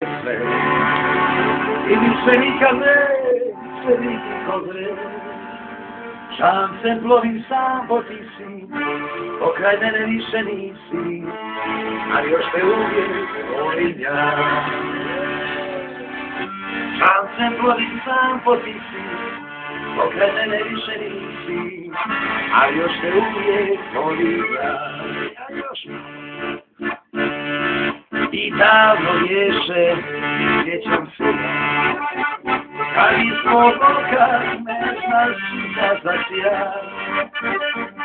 sve. I više nikad neće biti kodre. Šancem plovim sam, bo ti si, pokraj mene više nisi, ali još te uvijek volim ja. Šancem plovim sam, bo ti si, pokraj mene više nisi, ali još te uvijek volim ja. I davno ješe, sjećam se ja, kad smo volka smešna šita za tja,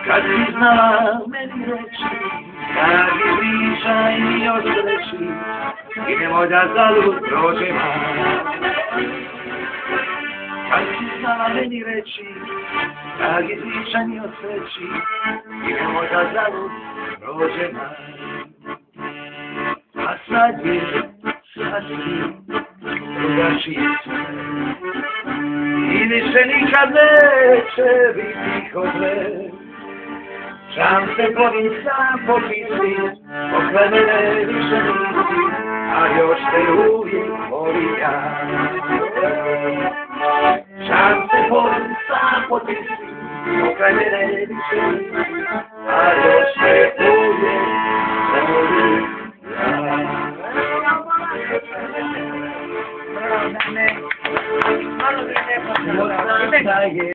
kad si znala meni reći, kad je priča i od sreći, i nemoj da zalud prođe man. Kad si znala meni reći, kad je priča i od sreći, i nemoj da zalud prođe man. A sad je sasvim drugačije sve. I više nikad neće biti kodre. Šance plovim sam po pici, pokraj mene više nisi, a još te uvijek volim ja.